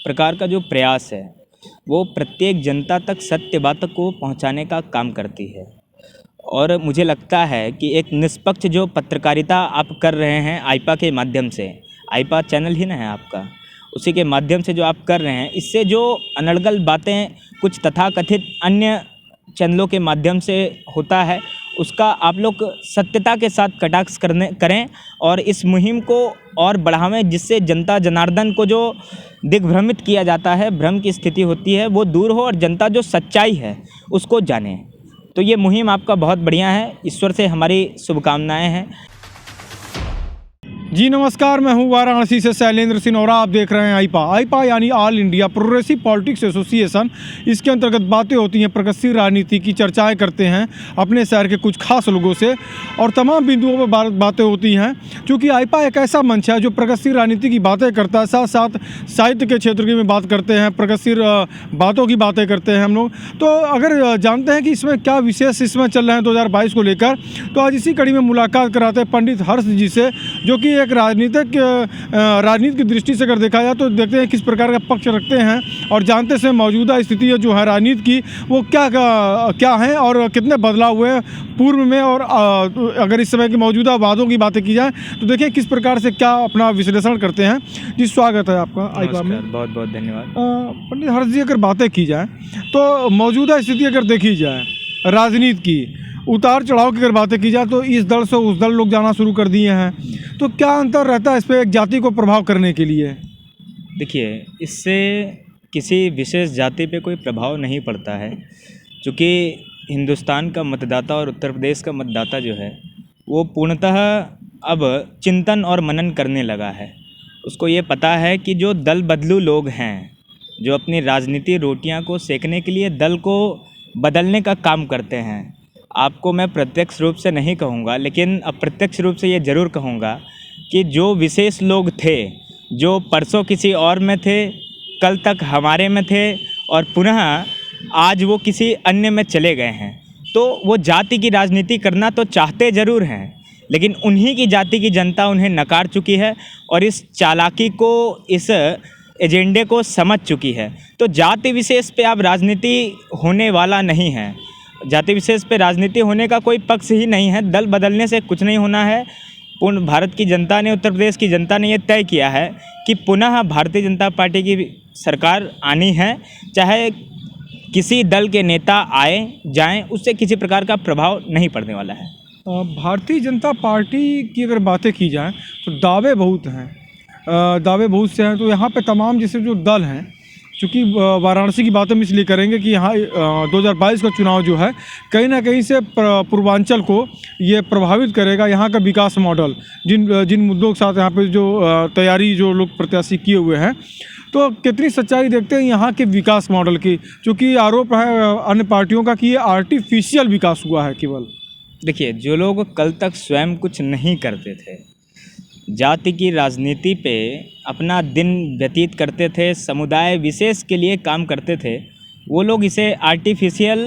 प्रकार का जो प्रयास है वो प्रत्येक जनता तक सत्य बात को पहुंचाने का काम करती है। और मुझे लगता है कि एक निष्पक्ष जो पत्रकारिता आप कर रहे हैं आईपा के माध्यम से, आईपा चैनल ही ना है आपका, उसी के माध्यम से जो आप कर रहे हैं, इससे जो अनर्गल बातें कुछ तथाकथित अन्य चैनलों के माध्यम से होता है, उसका आप लोग सत्यता के साथ कटाक्ष करें और इस मुहिम को और बढ़ावें, जिससे जनता जनार्दन को जो दिग्भ्रमित किया जाता है, भ्रम की स्थिति होती है, वो दूर हो और जनता जो सच्चाई है उसको जाने। तो ये मुहिम आपका बहुत बढ़िया है, ईश्वर से हमारी शुभकामनाएं हैं। जी नमस्कार, मैं हूं वाराणसी से शैलेंद्र सिंह और आप देख रहे हैं आईपा यानी all India progressive politics association. इसके अंतर्गत बातें होती हैं, प्रगतिशील राजनीति की चर्चाएं करते हैं अपने शहर के कुछ खास लोगों से और तमाम बिंदुओं पर बातें होती हैं। क्योंकि आईपा एक ऐसा मंच है जो प्रगतिशील राजनीति की बातें करता है, साथ साथ साहित्य के क्षेत्र की भी बात करते हैं, प्रगतिशील बातों की बातें करते हैं हम लोग। तो अगर जानते हैं कि इसमें क्या विशेष इसमें चल रहे हैं 2022 को लेकर, तो आज इसी कड़ी में मुलाकात कराते हैं पंडित हर्ष जी से, जो कि एक राजनीति की दृष्टि से अगर देखा जाए तो देखते हैं किस प्रकार का पक्ष रखते हैं और जानते हैं मौजूदा स्थिति जो है राजनीति की वो क्या है और कितने बदलाव हुए पूर्व में, और अगर इस समय के मौजूदा वादों की बातें की जाए तो देखिए किस प्रकार से क्या अपना विश्लेषण करते हैं। जी स्वागत है आपका आईपा में। बहुत बहुत धन्यवाद। पंडित हर्ष जी, अगर बातें की जाए तो मौजूदा स्थिति अगर देखी जाए राजनीति की, उतार चढ़ाव की अगर बातें की जाए तो इस दल से उस दल लोग जाना शुरू कर दिए हैं, तो क्या अंतर रहता है इस पर एक जाति को प्रभाव करने के लिए? देखिए, इससे किसी विशेष जाति पे कोई प्रभाव नहीं पड़ता है, क्योंकि हिंदुस्तान का मतदाता और उत्तर प्रदेश का मतदाता जो है वो पूर्णतः अब चिंतन और मनन करने लगा है। उसको ये पता है कि जो दल बदलू लोग हैं, जो अपनी राजनीति रोटियां को सेकने के लिए दल को बदलने का काम करते हैं। आपको मैं प्रत्यक्ष रूप से नहीं कहूँगा, लेकिन अप्रत्यक्ष रूप से ये ज़रूर कहूँगा कि जो विशेष लोग थे, जो परसों किसी और में थे, कल तक हमारे में थे और पुनः आज वो किसी अन्य में चले गए हैं, तो वो जाति की राजनीति करना तो चाहते ज़रूर हैं, लेकिन उन्हीं की जाति की जनता उन्हें नकार चुकी है और इस चालाकी को, इस एजेंडे को समझ चुकी है। तो जाति विशेष पे अब राजनीति होने वाला नहीं है, जाति विशेष पे राजनीति होने का कोई पक्ष ही नहीं है। दल बदलने से कुछ नहीं होना है। पूर्ण भारत की जनता ने, उत्तर प्रदेश की जनता ने ये तय किया है कि पुनः भारतीय जनता पार्टी की सरकार आनी है, चाहे किसी दल के नेता आए जाएं, उससे किसी प्रकार का प्रभाव नहीं पड़ने वाला है। भारतीय जनता पार्टी की अगर बातें की जाए तो दावे बहुत हैं, दावे बहुत से हैं। तो यहाँ पे तमाम जैसे जो दल हैं, चूँकि वाराणसी की बात हम इसलिए करेंगे कि यहाँ 2022 का चुनाव जो है कहीं ना कहीं से पूर्वांचल को ये प्रभावित करेगा। यहाँ का विकास मॉडल, जिन मुद्दों के साथ यहाँ पे जो तैयारी जो लोग प्रत्याशी किए हुए हैं, तो कितनी सच्चाई देखते हैं यहाँ के विकास मॉडल की, क्योंकि आरोप है अन्य पार्टियों का कि ये आर्टिफिशियल विकास हुआ है केवल। देखिए, जो लोग कल तक स्वयं कुछ नहीं करते थे, जाति की राजनीति पे अपना दिन व्यतीत करते थे, समुदाय विशेष के लिए काम करते थे, वो लोग इसे आर्टिफिशियल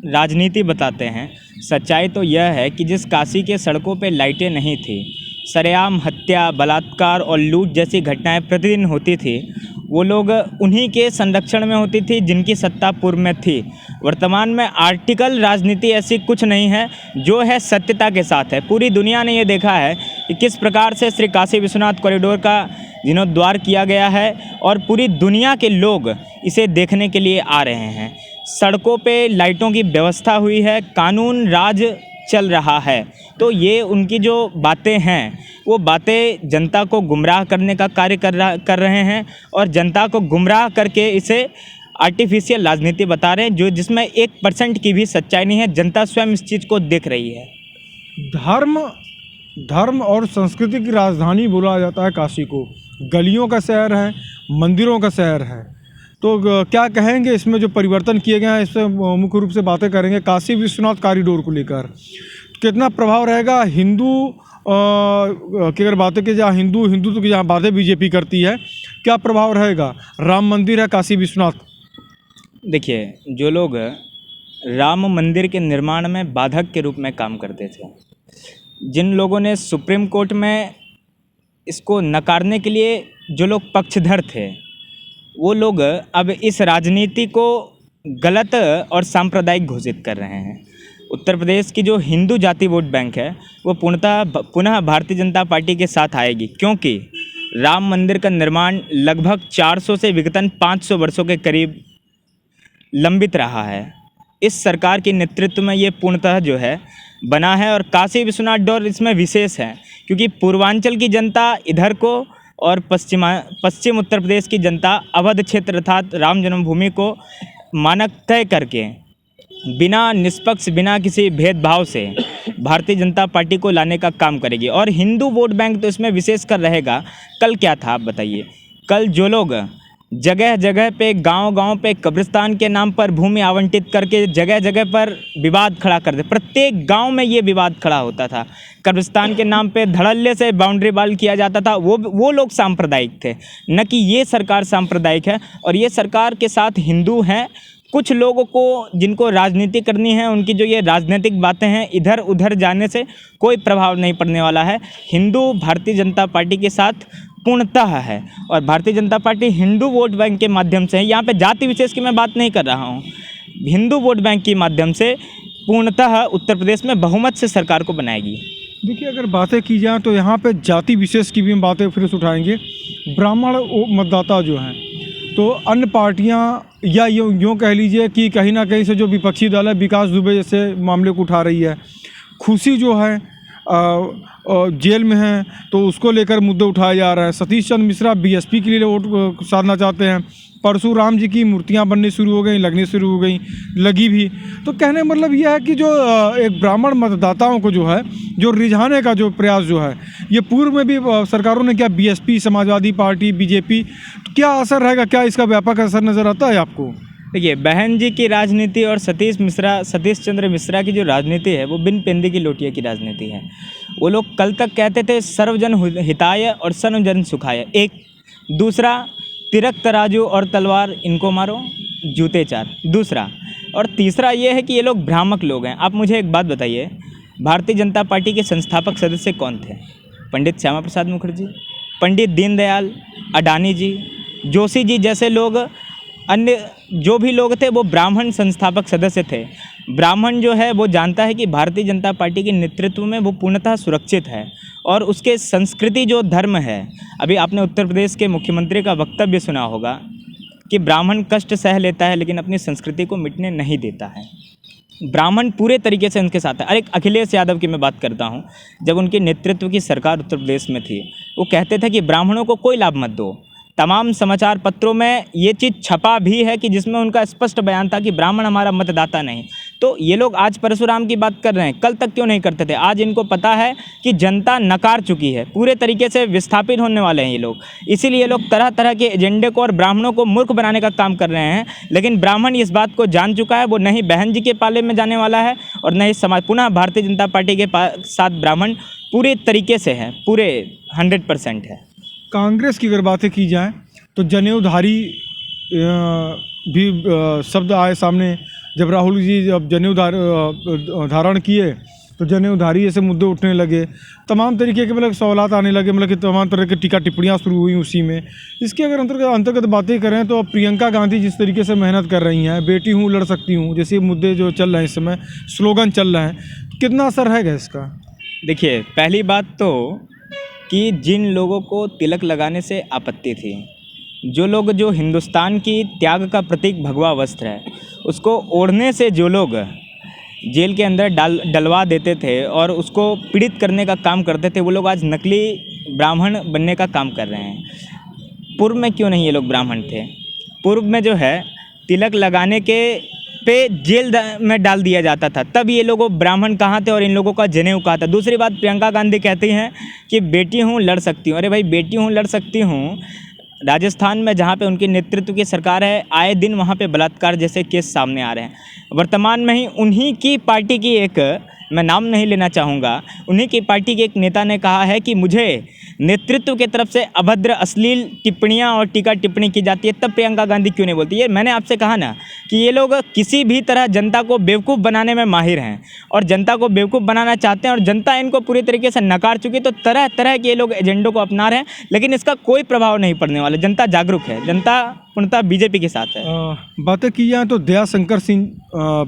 राजनीति बताते हैं। सच्चाई तो यह है कि जिस काशी के सड़कों पे लाइटें नहीं थी, सरेआम हत्या, बलात्कार और लूट जैसी घटनाएं प्रतिदिन होती थी, वो लोग उन्हीं के संरक्षण में होती थी जिनकी सत्ता पूर्व में थी। वर्तमान में आर्टिकल राजनीति ऐसी कुछ नहीं है, जो है सत्यता के साथ है। पूरी दुनिया ने ये देखा है कि किस प्रकार से श्री काशी विश्वनाथ कॉरिडोर का जीर्णोद्धार किया गया है और पूरी दुनिया के लोग इसे देखने के लिए आ रहे हैं। सड़कों पे लाइटों की व्यवस्था हुई है, कानून राज चल रहा है। तो ये उनकी जो बातें हैं, वो बातें जनता को गुमराह करने का कार्य कर रहे हैं और जनता को गुमराह करके इसे आर्टिफिशियल राजनीति बता रहे हैं, जो जिसमें 1% की भी सच्चाई नहीं है। जनता स्वयं इस चीज़ को देख रही है। धर्म और संस्कृति की राजधानी बोला जाता है काशी को। गलियों का शहर है, मंदिरों का शहर है। तो क्या कहेंगे इसमें जो परिवर्तन किए गए हैं, इस पर मुख्य रूप से बातें करेंगे। काशी विश्वनाथ कॉरिडोर को लेकर कितना प्रभाव रहेगा हिंदू की अगर बातें की जाए, हिंदुत्व की जहाँ बातें बीजेपी करती है, क्या प्रभाव रहेगा? राम मंदिर है काशी विश्वनाथ। देखिए, जो लोग राम मंदिर के निर्माण में बाधक के रूप में काम करते थे, जिन लोगों ने सुप्रीम कोर्ट में इसको नकारने के लिए जो लोग पक्षधर थे, वो लोग अब इस राजनीति को गलत और सांप्रदायिक घोषित कर रहे हैं। उत्तर प्रदेश की जो हिंदू जाति वोट बैंक है वो पुनः भारतीय जनता पार्टी के साथ आएगी, क्योंकि राम मंदिर का निर्माण लगभग 400 से विघटन 500 वर्षों के करीब लंबित रहा है। इस सरकार के नेतृत्व में ये पूर्णतः जो है बना है, और काशी विश्वनाथ डोर इसमें विशेष है, क्योंकि पूर्वांचल की जनता इधर को और पश्चिम उत्तर प्रदेश की जनता अवध क्षेत्र अर्थात राम जन्मभूमि को मानक तय करके बिना निष्पक्ष, बिना किसी भेदभाव से भारतीय जनता पार्टी को लाने का काम करेगी। और हिंदू वोट बैंक तो इसमें विशेष कर रहेगा। कल क्या था आप बताइए? कल जो लोग जगह जगह पे, गांव-गांव पे कब्रिस्तान के नाम पर भूमि आवंटित करके जगह जगह पर विवाद खड़ा करते, प्रत्येक गांव में ये विवाद खड़ा होता था। कब्रिस्तान के नाम पे धड़ल्ले से बाउंड्री वाल किया जाता था। वो लोग सांप्रदायिक थे, न कि ये सरकार सांप्रदायिक है। और ये सरकार के साथ हिंदू हैं। कुछ लोगों को जिनको राजनीति करनी है, उनकी जो ये राजनीतिक बातें हैं, इधर उधर जाने से कोई प्रभाव नहीं पड़ने वाला है। हिंदू भारतीय जनता पार्टी के साथ पूर्णतः है, और Bharatiya Janata party Hindu vote bank के माध्यम से, यहाँ पे जाति विशेष की मैं बात नहीं कर रहा हूँ, हिंदू वोट बैंक के माध्यम से पूर्णतः उत्तर प्रदेश में बहुमत से सरकार को बनाएगी। देखिए, अगर बातें की जाए तो यहाँ पे जाति विशेष की भी हम बातें फिर से उठाएंगे। ब्राह्मण मतदाता जो हैं, तो अन्य पार्टियाँ या यूँ कह लीजिए कि कहीं ना कहीं से जो विपक्षी दल है, विकास दुबे जैसे मामले को उठा रही है, खुशी जो है जेल में है तो उसको लेकर मुद्दे उठाए जा रहे हैं। सतीश चंद्र मिश्रा बीएसपी के लिए वोट साधना चाहते हैं। परशुराम जी की मूर्तियां बननी शुरू हो गई, लगनी शुरू हो गई, लगी भी। तो कहने का मतलब यह है कि जो एक ब्राह्मण मतदाताओं को जो है, जो रिझाने का जो प्रयास जो है, ये पूर्व में भी सरकारों ने किया, बीएसपी, समाजवादी पार्टी, बीजेपी। तो क्या असर रहेगा? क्या इसका व्यापक असर नज़र आता है आपको? देखिए, बहन जी की राजनीति और सतीश चंद्र मिश्रा की जो राजनीति है वो बिन पेंदे की लोटिया की राजनीति है। वो लोग कल तक कहते थे सर्वजन हिताय और सर्वजन सुखाय, एक। दूसरा, तिरक तराजू और तलवार इनको मारो, जूते चार, दूसरा। और तीसरा ये है कि ये लोग भ्रामक लोग हैं। आप मुझे एक बात बताइए, भारतीय जनता पार्टी के संस्थापक सदस्य कौन थे? पंडित श्यामा प्रसाद मुखर्जी, पंडित दीनदयाल, अडानी जी, जोशी जी जैसे लोग, अन्य जो भी लोग थे वो ब्राह्मण संस्थापक सदस्य थे। ब्राह्मण जो है वो जानता है कि भारतीय जनता पार्टी के नेतृत्व में वो पूर्णतः सुरक्षित है, और उसके संस्कृति जो धर्म है, अभी आपने उत्तर प्रदेश के मुख्यमंत्री का वक्तव्य सुना होगा कि ब्राह्मण कष्ट सह लेता है लेकिन अपनी संस्कृति को मिटने नहीं देता है। ब्राह्मण पूरे तरीके से उनके साथ है। अरे अखिलेश यादव की मैं बात करता हूँ, जब उनके नेतृत्व की सरकार उत्तर प्रदेश में थी, वो कहते थे कि ब्राह्मणों को कोई लाभ मत दो। तमाम समाचार पत्रों में ये चीज़ छपा भी है कि जिसमें उनका स्पष्ट बयान था कि ब्राह्मण हमारा मतदाता नहीं। तो ये लोग आज परशुराम की बात कर रहे हैं, कल तक क्यों नहीं करते थे? आज इनको पता है कि जनता नकार चुकी है, पूरे तरीके से विस्थापित होने वाले हैं ये लोग। इसीलिए ये लोग तरह तरह के एजेंडे को और ब्राह्मणों को मूर्ख बनाने का काम कर रहे हैं। लेकिन ब्राह्मण इस बात को जान चुका है, वो नहीं बहन जी के पाले में जाने वाला है और नहीं समाज। पुनः भारतीय जनता पार्टी के साथ ब्राह्मण पूरे तरीके से है, पूरे 100% है। कांग्रेस की अगर बातें की जाए तो जनेऊधारी भी शब्द आए सामने। जब राहुल जी जब जनेऊ धारण किए तो जनेऊधारी ऐसे मुद्दे उठने लगे, तमाम तरीके के मतलब सवालात आने लगे, मतलब कि तमाम तरह की टीका टिप्पणियाँ शुरू हुई उसी में। इसके अगर अंतर्गत बातें करें तो प्रियंका गांधी जिस तरीके से मेहनत कर रही हैं, बेटी हूँ लड़ सकती हूँ जैसे मुद्दे जो चल रहे हैं इस समय, स्लोगन चल रहे हैं, कितना असर रहेगा इसका? देखिए, पहली बात तो कि जिन लोगों को तिलक लगाने से आपत्ति थी, जो हिंदुस्तान की त्याग का प्रतीक भगवा वस्त्र है, उसको ओढ़ने से जो लोग जेल के अंदर डलवा देते थे और उसको पीड़ित करने का काम करते थे, वो लोग आज नकली ब्राह्मण बनने का काम कर रहे हैं। पूर्व में क्यों नहीं ये लोग ब्राह्मण थे? पूर्व में जो है तिलक लगाने के पे जेल में डाल दिया जाता था, तब ये लोग ब्राह्मण कहाँ थे और इन लोगों का जनेऊ कहाँ था? दूसरी बात, प्रियंका गांधी कहती हैं कि बेटी हूँ लड़ सकती हूँ। अरे भाई, बेटी हूँ लड़ सकती हूँ, राजस्थान में जहाँ पे उनके नेतृत्व की सरकार है, आए दिन वहाँ पे बलात्कार जैसे केस सामने आ रहे हैं। वर्तमान में ही उन्हीं की पार्टी की एक, मैं नाम नहीं लेना चाहूँगा, उन्हीं की पार्टी के एक नेता ने कहा है कि मुझे नेतृत्व की तरफ से अभद्र अश्लील टिप्पणियाँ और टीका टिप्पणी की जाती है, तब प्रियंका गांधी क्यों नहीं बोलती? ये मैंने आपसे कहा ना कि ये लोग किसी भी तरह जनता को बेवकूफ़ बनाने में माहिर हैं और जनता को बेवकूफ़ बनाना चाहते हैं, और जनता इनको पूरी तरीके से नकार चुकी। तो तरह तरह के ये लोग एजेंडों को अपना रहे हैं, लेकिन इसका कोई प्रभाव नहीं पड़ने वाला। जनता जागरूक है, जनता पूर्णतः बीजेपी के साथ है। बातें की जाए तो दया शंकर सिंह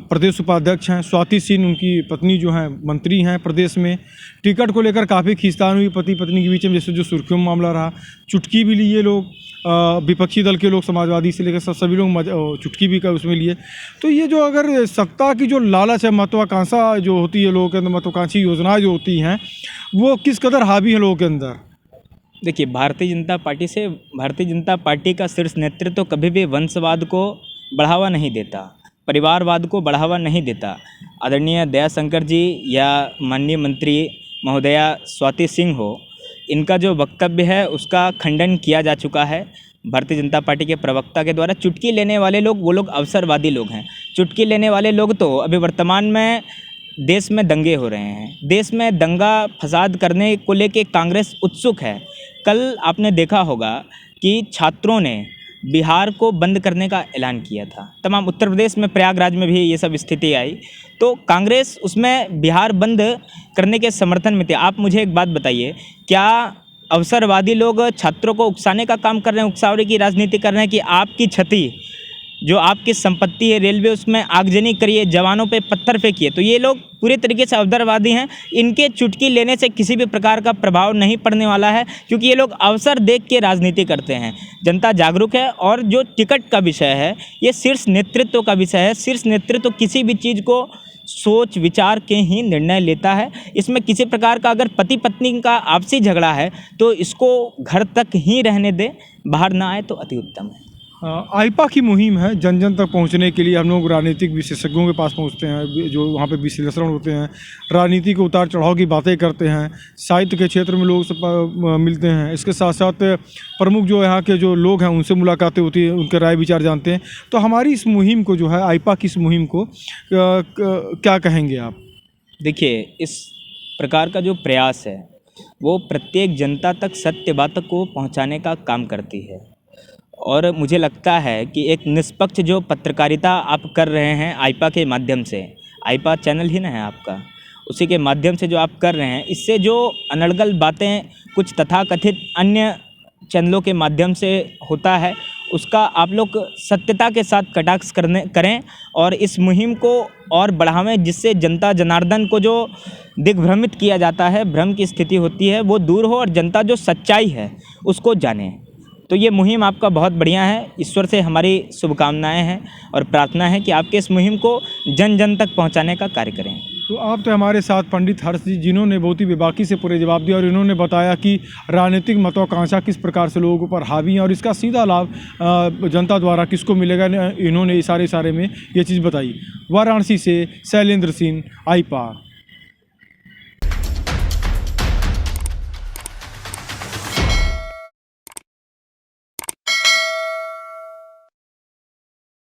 प्रदेश उपाध्यक्ष हैं, स्वाति सिंह उनकी पत्नी जो हैं मंत्री हैं प्रदेश में। टिकट को लेकर काफ़ी खींचतान हुई पति पत्नी के बीच में, जैसे जो सुर्खियों में मामला रहा। चुटकी भी लिए लोग, विपक्षी दल के लोग, समाजवादी से लेकर सभी लोग चुटकी भी उसमें लिए। तो ये जो अगर सत्ता की जो लालच है, महत्वाकांक्षा जो होती है लोगों के अंदर, महत्वाकांक्षी योजनाएं जो होती हैं, वो किस कदर हावी है लोगों के अंदर? देखिए, भारतीय जनता पार्टी का शीर्ष नेतृत्व तो कभी भी वंशवाद को बढ़ावा नहीं देता, परिवारवाद को बढ़ावा नहीं देता। आदरणीय दया शंकर जी या माननीय मंत्री महोदया स्वाति सिंह हो, इनका जो वक्तव्य है उसका खंडन किया जा चुका है भारतीय जनता पार्टी के प्रवक्ता के द्वारा। चुटकी लेने वाले लोग, वो लोग अवसरवादी लोग हैं। चुटकी लेने वाले लोग तो अभी वर्तमान में देश में दंगे हो रहे हैं, देश में दंगा फसाद करने को लेके कांग्रेस उत्सुक है। कल आपने देखा होगा कि छात्रों ने बिहार को बंद करने का ऐलान किया था। तमाम उत्तर प्रदेश में, प्रयागराज में भी ये सब स्थिति आई, तो कांग्रेस उसमें बिहार बंद करने के समर्थन में थे। आप मुझे एक बात बताइए, क्या अवसरवादी लोग छात्रों को उकसाने का काम कर रहे हैं, उकसावे की राजनीति कर रहे हैं कि आपकी क्षति, जो आपकी संपत्ति है रेलवे, उसमें आगजनी करिए, जवानों पे पत्थर फेंकिए? तो ये लोग पूरे तरीके से अवसरवादी हैं। इनके चुटकी लेने से किसी भी प्रकार का प्रभाव नहीं पड़ने वाला है, क्योंकि ये लोग अवसर देख के राजनीति करते हैं। जनता जागरूक है, और जो टिकट का विषय है ये शीर्ष नेतृत्व का विषय है। शीर्ष नेतृत्व किसी भी चीज़ को सोच विचार के ही निर्णय लेता है। इसमें किसी प्रकार का अगर पति पत्नी का आपसी झगड़ा है तो इसको घर तक ही रहने दे, बाहर ना आए तो अति उत्तम है। आईपा की मुहिम है, जन जन तक पहुंचने के लिए हम लोग राजनीतिक विशेषज्ञों के पास पहुंचते हैं, जो वहां पे विश्लेषण होते हैं, राजनीति के उतार चढ़ाव की बातें करते हैं, साहित्य के क्षेत्र में लोग सब मिलते हैं। इसके साथ साथ प्रमुख जो यहाँ के जो लोग हैं उनसे मुलाकातें होती हैं, उनके राय विचार जानते हैं। तो हमारी इस मुहिम को जो है, आईपा की इस मुहिम को क्या कहेंगे आप? देखिए, इस प्रकार का जो प्रयास है वो प्रत्येक जनता तक सत्य बात को पहुंचाने का काम करती है, और मुझे लगता है कि एक निष्पक्ष जो पत्रकारिता आप कर रहे हैं आईपा के माध्यम से, आईपा चैनल ही ना है आपका, उसी के माध्यम से जो आप कर रहे हैं, इससे जो अनर्गल बातें कुछ तथाकथित अन्य चैनलों के माध्यम से होता है, उसका आप लोग सत्यता के साथ कटाक्ष करें और इस मुहिम को और बढ़ावें, जिससे जनता जनार्दन को जो दिग्भ्रमित किया जाता है, भ्रम की स्थिति होती है, वो दूर हो और जनता जो सच्चाई है उसको जाने। तो ये मुहिम आपका बहुत बढ़िया है। ईश्वर से हमारी शुभकामनाएं हैं और प्रार्थना है कि आपके इस मुहिम को जन जन तक पहुंचाने का कार्य करें। तो आप तो हमारे साथ पंडित हर्ष जी, जिन्होंने बहुत ही बेबाकी से पूरे जवाब दिया, और इन्होंने बताया कि राजनीतिक महत्वाकांक्षा किस प्रकार से लोगों के ऊपर हावी है और इसका सीधा लाभ जनता द्वारा किसको मिलेगा, इन्होंने इशारे में ये चीज़ बताई। वाराणसी से शैलेंद्र सिंह, आईपा।